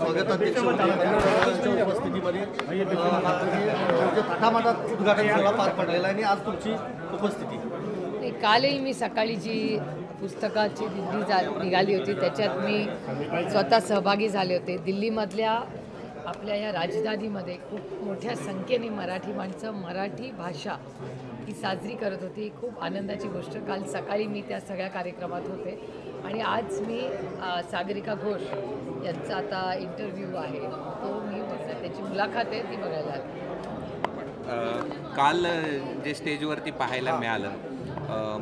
स्वागताध्यक्ष होते उपस्थितीमध्ये थाटामाटात उद्घाटन सोहळा पार पडलेला आहे आणि आज तुमची उपस्थिती. कालही मी सकाळी जी पुस्तकाची दिंडी निघाली होती त्याच्यात मी स्वतः सहभागी झाले होते. दिल्लीमधल्या आपल्या या राजधानीमध्ये खूप मोठ्या संख्येने मराठी माणसं मराठी भाषा ही साजरी करत होती. खूप आनंदाची गोष्ट. काल सकाळी मी त्या सगळ्या कार्यक्रमात होते आणि आज मी सागरिका घोष यांचा आता इंटरव्ह्यू आहे तो मी बघते, त्याची मुलाखत आहे ती बघायला आली. काल जे स्टेजवरती पाहायला मिळालं,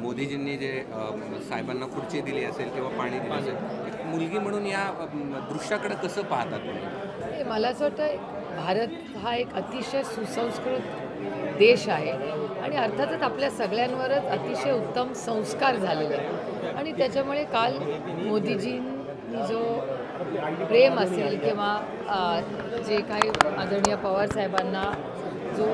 मोदीजींनी जे साहेबांना खुर्ची दिली असेल किंवा पाणी दिलं असेल, मुलगी म्हणून या दृश्याकडे कसं पाहतात तुम्ही? मला असं वाटतं भारत हा एक अतिशय सुसंस्कृत देश आहे आणि अर्थातच आपल्या सगळ्यांवरच अतिशय उत्तम संस्कार झालेले आहेत आणि त्याच्यामुळे काल मोदीजींनी जो प्रेम असेल किंवा जे काही आदरणीय पवारसाहेबांना जो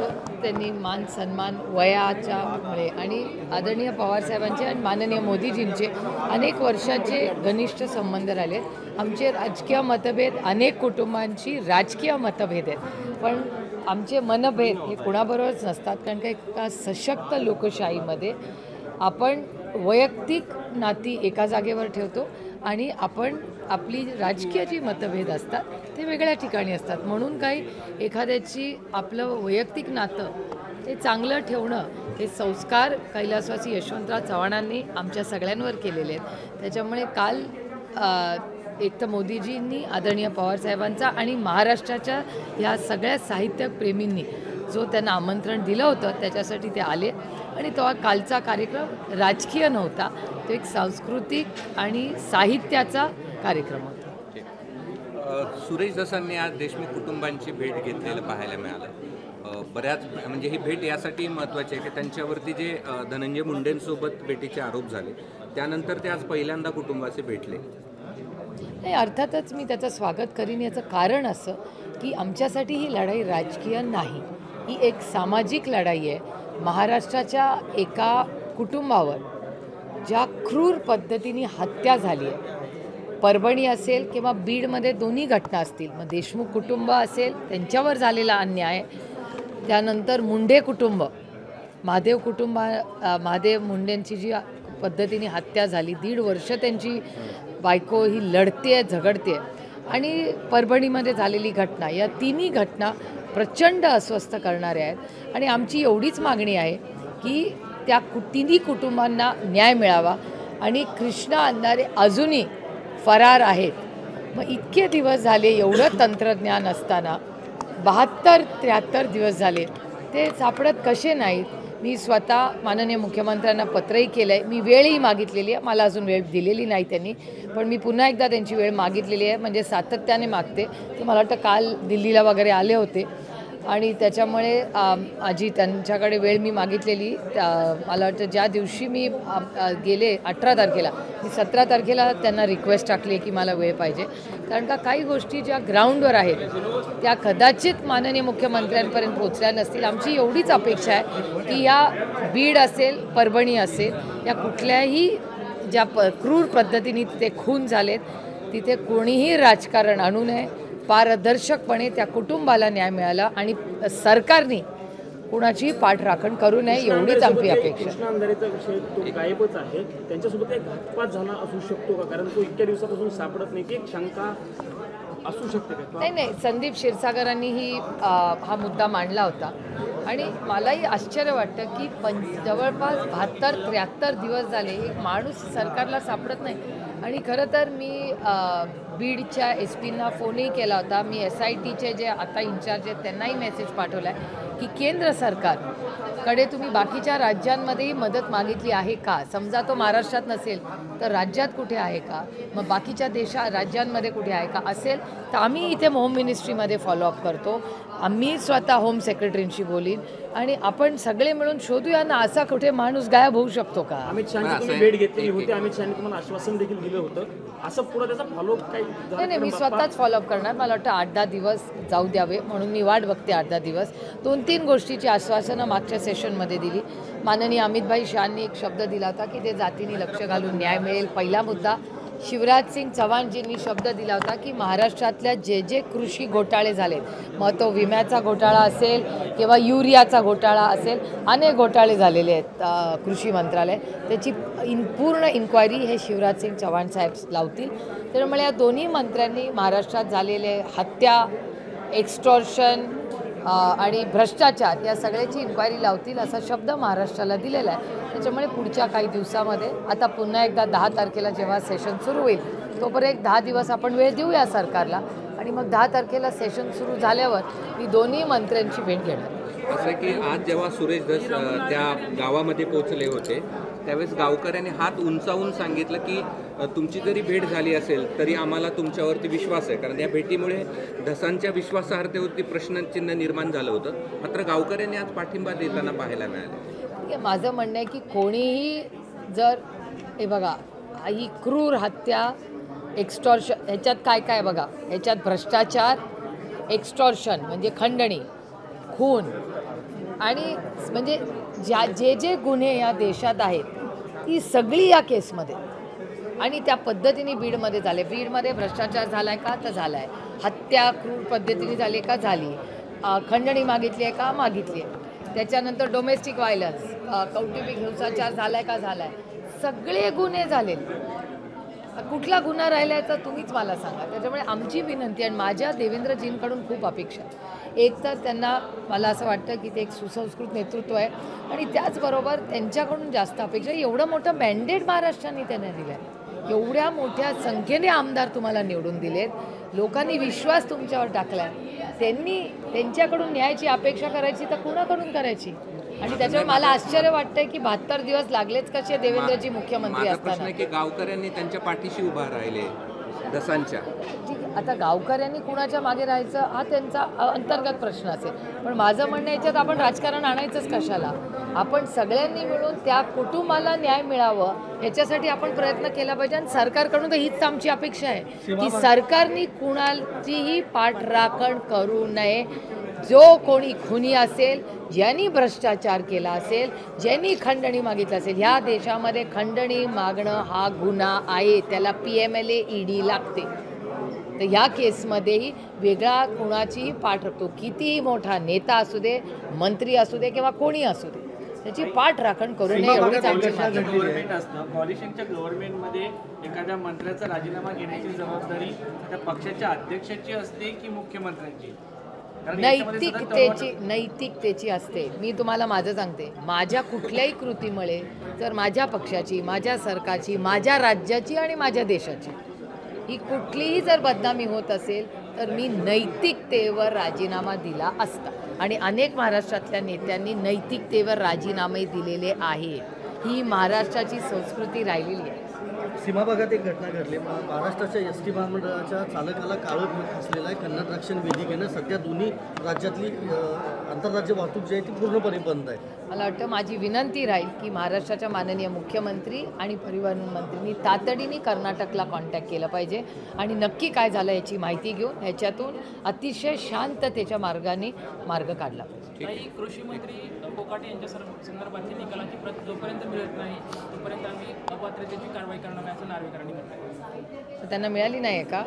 त्यांनी मान सन्मान वयाच्यामुळे आणि आदरणीय पवारसाहेबांचे आणि माननीय मोदीजींचे अनेक वर्षाचे घनिष्ठ संबंध राहिले. आमचे राजकीय मतभेद अनेक कुटुंबांची राजकीय मतभेद आहेत, पण आमचे मनभेद हे कोणाबरोबरच नसतात, कारण का एका सशक्त लोकशाहीमध्ये आपण वैयक्तिक नाती एका जागेवर ठेवतो आणि आपण आपली राजकीय जी मतभेद असतात ते वेगळ्या ठिकाणी असतात. म्हणून काही एखाद्याची आपलं वैयक्तिक नातं हे चांगलं ठेवणं हे संस्कार कैलासवासी यशवंतराव चव्हाणांनी आमच्या सगळ्यांवर केलेले आहेत. त्याच्यामुळे काल एक तर मोदीजींनी आदरणीय पवारसाहेबांचा आणि महाराष्ट्राच्या ह्या सगळ्या साहित्यप्रेमींनी जो त्यांना आमंत्रण दिलं होतं त्याच्यासाठी ते आले आणि तो कालचा कार्यक्रम राजकीय नव्हता, तो एक सांस्कृतिक आणि साहित्याचा कार्यक्रम होता. सुरेश दसांनी आज देशमुख कुटुंबांची भेट घेतलेलं पाहायला मिळालं. बऱ्याच म्हणजे ही भेट यासाठी महत्त्वाची आहे की त्यांच्यावरती जे धनंजय मुंडेंसोबत भेटीचे आरोप झाले त्यानंतर ते आज पहिल्यांदा कुटुंबाचे भेटले. नाही, अर्थातच मी त्याचं स्वागत करीन. याचं कारण असं की आमच्यासाठी ही लढाई राजकीय नाही, ही एक सामाजिक लढाई आहे. महाराष्ट्राच्या एका कुटुंबावर ज्या क्रूर पद्धतीने हत्या झाली आहे, परभणी असेल किंवा बीडमध्ये दोन्ही घटना असतील, मग देशमुख कुटुंब असेल त्यांच्यावर झालेला अन्याय, त्यानंतर मुंडे कुटुंब, महादेव मुंडेंची जी पद्धतीने हत्या झाली, 1.5 वर्ष त्यांची बायको ही लढते झगडते, आणि परभणीमध्ये झालेली घटना, या तिन्ही घटना प्रचंड अस्वस्थ करणाऱ्या आहेत. आणि आमची एवढीच मागणी आहे की त्या तिन्ही कुटुंबांना न्याय मिळावा. आणि कृष्णा अंधारे अजूनही फरार आहेत. मग इतके दिवस झाले, एवढं तंत्रज्ञान असताना 72-73 दिवस झाले, ते सापडत कसे नाहीत? मी स्वतः माननीय मुख्यमंत्र्यांना पत्रही केलं आहे, मी वेळही मागितलेली आहे, मला अजून वेळ दिलेली नाही त्यांनी, पण मी पुन्हा एकदा त्यांची वेळ मागितलेली आहे, म्हणजे सातत्याने मागते. ते मला वाटतं काल दिल्लीला वगैरे आले होते आणि त्याच्यामुळे माझी त्यांच्याकडे वेळ मी मागितलेली. मला वाटतं ज्या दिवशी मी गेले 18 तारखेला, मी 17 तारखेला त्यांना रिक्वेस्ट टाकली की मला वेळ पाहिजे, कारण का काही गोष्टी ज्या ग्राउंडवर आहेत त्या कदाचित माननीय मुख्यमंत्र्यांपर्यंत पोचल्या नसतील. आमची एवढीच अपेक्षा आहे की या बीड असेल, परभणी असेल, या कुठल्याही ज्या क्रूर पद्धतीने तिथे खून झालेत तिथे कोणीही राजकारण आणू नये, पारदर्शकपणे त्या कुटुंबाला न्याय मिळाला आणि सरकारने कुणाचीही पाठराखण करू नये, एवढीच आमची अपेक्षा. कृष्णा अंधारेचा विषय तो गायबच आहे, त्यांच्यासोबत एक घातपात झाला असू शकतो का? कारण तो इतक्या दिवसापासून सापडत नाही, की एक शंका असू शकते का? नाही, संदीप क्षीरसागरांनीही हा मुद्दा मांडला होता आणि मलाही आश्चर्य वाटतं की जवळपास 72-73 दिवस झाले एक माणूस सरकारला सापडत नाही. आणि खरं तर मी बीडच्या SP-ना फोनही केला होता. मी SITचे जे आता इन्चार्ज आहेत त्यांनाही मेसेज पाठवला आहे की केंद्र सरकारकडे तुम्ही बाकीच्या राज्यांमध्येही मदत मागितली आहे का? समजा तो महाराष्ट्रात नसेल तर राज्यात कुठे आहे का? मग बाकीच्या राज्यांमध्ये कुठे आहे का? असेल तर आम्ही इथे होम मिनिस्ट्रीमध्ये फॉलोअप करतो. आम्ही स्वतः होम सेक्रेटरींशी बोलीन आणि आपण सगळे मिळून शोधूया ना, असा कुठे माणूस गायब होऊ शकतो का? अमित शहांची तुम्ही भेट घेतलेली होती, अमित शहांनी तुम्हाला आश्वासन देखील दिलं होतं, असं पुढे त्याचा फॉलोअप काही? नाही, मी स्वतःच फॉलोअप करणार. मला वाटतं 8-10 दिवस जाऊ द्यावे म्हणून मी वाट बघते. 8-10 दिवस 2-3 गोष्टीची आश्वासनं मागच्या सेशनमध्ये दिली. माननीय अमितभाई शहांनी एक शब्द दिला होता की ते जातीने लक्ष घालून न्याय मिळेल. पहिला मुद्दा. शिवराजसिंग चव्हाणजींनी शब्द दिला होता की महाराष्ट्रातल्या जे जे कृषी घोटाळे झालेत, मग तो विम्याचा घोटाळा असेल किंवा युरियाचा घोटाळा असेल, अनेक घोटाळे झालेले आहेत कृषी मंत्रालय, त्याची पूर्ण इन्क्वायरी हे शिवराजसिंग चव्हाण साहेब लावतील. त्यामुळे या दोन्ही मंत्र्यांनी महाराष्ट्रात झालेले हत्या, एक्स्टॉर्शन आणि भ्रष्टाचार या सगळ्याची इन्क्वायरी लावतील असा शब्द महाराष्ट्राला दिलेला आहे. त्याच्यामुळे पुढच्या काही दिवसामध्ये आता पुन्हा एकदा 10 तारखेला जेव्हा सेशन सुरू होईल तोपर्यंत 10 दिवस आपण वेळ देऊया सरकारला आणि मग 10 तारखेला सेशन सुरू झाल्यावर मी दोन्ही मंत्र्यांची भेट घेणार. असं की आज जेव्हा सुरेश धस त्या गावामध्ये पोहोचले होते त्यावेळेस गावकऱ्यांनी हात उंचावून सांगितलं की तुमची जरी भेट झाली असेल तरी आम्हाला तुमच्यावरती विश्वास आहे, कारण या भेटीमुळे धसांच्या विश्वासार्हतेवरती प्रश्नचिन्ह निर्माण झालं होतं. मात्र गावकऱ्यांनी आज पाठिंबा देताना पाहायला मिळालं. माझं म्हणणं आहे की कोणीही जर हे बघा ही क्रूर हत्या, एक्स्टॉर्शन, ह्याच्यात काय काय बघा, ह्याच्यात भ्रष्टाचार, एक्स्टॉर्शन म्हणजे खंडणी, खून आणि म्हणजे जे जे गुन्हे या देशात आहेत ती सगळी या केसमध्ये आणि त्या पद्धतीने बीडमध्ये झाले. बीडमध्ये भ्रष्टाचार झाला आहे का? तर झाला आहे. हत्या क्रूर पद्धतीने झाली का? झाली. खंडणी मागितली आहे का? मागितली आहे. त्याच्यानंतर डोमेस्टिक व्हायलन्स, कौटुंबिक हिंसाचार झाला आहे का? झाला आहे. सगळे गुन्हे झाले. कुठला गुन्हा राहिला आहे तर तुम्हीच मला सांगा. त्याच्यामुळे आमची विनंती आणि माझ्या देवेंद्रजींकडून खूप अपेक्षा आहे. एक तर त्यांना मला असं वाटतं की ते एक सुसंस्कृत नेतृत्व आहे आणि त्याचबरोबर त्यांच्याकडून जास्त अपेक्षा. एवढं मोठं मॅन्डेट महाराष्ट्राने त्यांना दिलं आहे, एवढ्या मोठ्या संख्येने आमदार तुम्हाला निवडून दिलेत, लोकांनी विश्वास तुमच्यावर टाकला आहे, त्यांच्याकडून न्यायाची अपेक्षा करायची तर कुणाकडून करायची? आणि त्याच्यावर मला आश्चर्य वाटतंय की 72 दिवस लागलेच कसे देवेंद्रजी मुख्यमंत्री असताना. की गावकऱ्यांनी त्यांच्या पाठीशी उभा राहिले दसांच्या. आता गावकऱ्यांनी कुणाच्या मागे राहायचं हा त्यांचा अंतर्गत प्रश्न असेल, पण माझं म्हणणं याच्यात आपण राजकारण आणायचंच कशाला? आपण सगळ्यांनी मिळून त्या कुटुंबाला न्याय मिळावं याच्यासाठी आपण प्रयत्न केला पाहिजे. आणि सरकारकडून तर हीच आमची अपेक्षा आहे की सरकारने कुणाचीही पाठराखण करू नये. जो कोणी खुनी असेल, ज्यांनी भ्रष्टाचार केला असेल, ज्यांनी खंडणी मागितलं असेल, ह्या देशामध्ये खंडणी मागणं हा गुन्हा आहे, त्याला PMLA ED लागते. तर ह्या केसमध्येही वेगळा कुणाची पाठ राखतो, कितीही मोठा नेता असू दे, मंत्री असू दे किंवा कोणी असू दे, त्याची पाठ राखण करू नये एवढीच आमची मागणी. गव्हर्नमेंट असतं, कॉलिशनच्या गव्हर्नमेंटमध्ये एखाद्या मंत्र्याचा राजीनामा घेण्याची जबाबदारी त्या पक्षाच्या अध्यक्षाची असते की मुख्यमंत्र्यांची? नैतिकतेची असते. मी तुम्हाला माझं सांगते, माझ्या कुठल्याही कृतीमुळे जर माझ्या पक्षाची, माझ्या सरकारची, माझ्या राज्याची आणि माझ्या देशाची ही कुठलीही जर बदनामी होत असेल तर मी नैतिकतेवर राजीनामा दिला असता. आणि अनेक महाराष्ट्रातल्या नेत्यांनी नैतिकतेवर राजीनामे दिलेले आहे. ही महाराष्ट्राची संस्कृती राहिलेली आहे. सीमा भागात एक घटना घडली. महाराष्ट्राच्या ST महामंडळाच्या चालकाला काळं असलेला आहे. कन्नड रक्षण वेदिकेनं सध्या दोन्ही राज्यातली आंतरराज्य वाहतूक जी आहे ती पूर्णपणे बंद आहे. मला वाटतं माझी विनंती राहील की महाराष्ट्राच्या माननीय मुख्यमंत्री आणि परिवहन मंत्रींनी तातडीने कर्नाटकला कॉन्टॅक्ट केलं पाहिजे आणि नक्की काय झालं याची माहिती घेऊन ह्याच्यातून अतिशय शांततेच्या मार्गाने मार्ग काढला पाहिजे. काही कृषी मंत्री कोकाटे यांच्या संदर्भातली निकालाची प्रत जोपर्यंत मिळत नाही तोपर्यंत आम्ही अपात्रतेची कारवाई करणार आहे असं नार्वेकरांनी म्हटलं. त्यांना मिळाली नाही आहे का?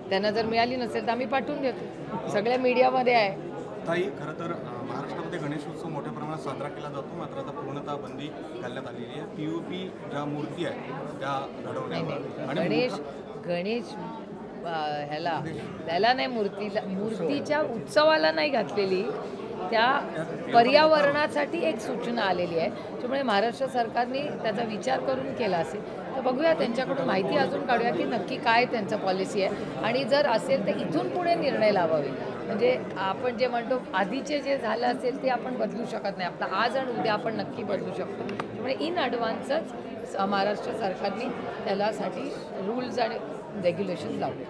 त्यांना जर मिळाली नसेल तर आम्ही पाठवून देतो. सगळ्या मीडियामध्ये आहे. ताई, खरं तर महाराष्ट्रामध्ये गणेशोत्सव मोठ्या प्रमाणात साजरा केला जातो, मात्र आता पूर्णतः बंदी घालण्यात आलेली आहे. POP ज्या मूर्ती आहेत त्या घडवण्यावर आणि गणेश त्याला नाही, मूर्तीच्या उत्सवाला नाही घातलेली, त्या पर्यावरणासाठी एक सूचना आलेली आहे. त्यामुळे महाराष्ट्र सरकारने त्याचा विचार करून केला असेल तर बघूया, त्यांच्याकडून माहिती अजून काढूया की नक्की काय त्यांचं पॉलिसी आहे. आणि जर असेल तर इथून पुढे निर्णय लावावे. म्हणजे आपण जे म्हणतो आधीचे जे झालं असेल ते आपण बदलू शकत नाही. आपला आज आणि उद्या आपण नक्की बदलू शकतो. त्यामुळे इन ॲडव्हान्सच महाराष्ट्र सरकारने त्यालासाठी रूल्स आणि रेग्युलेशन लावले.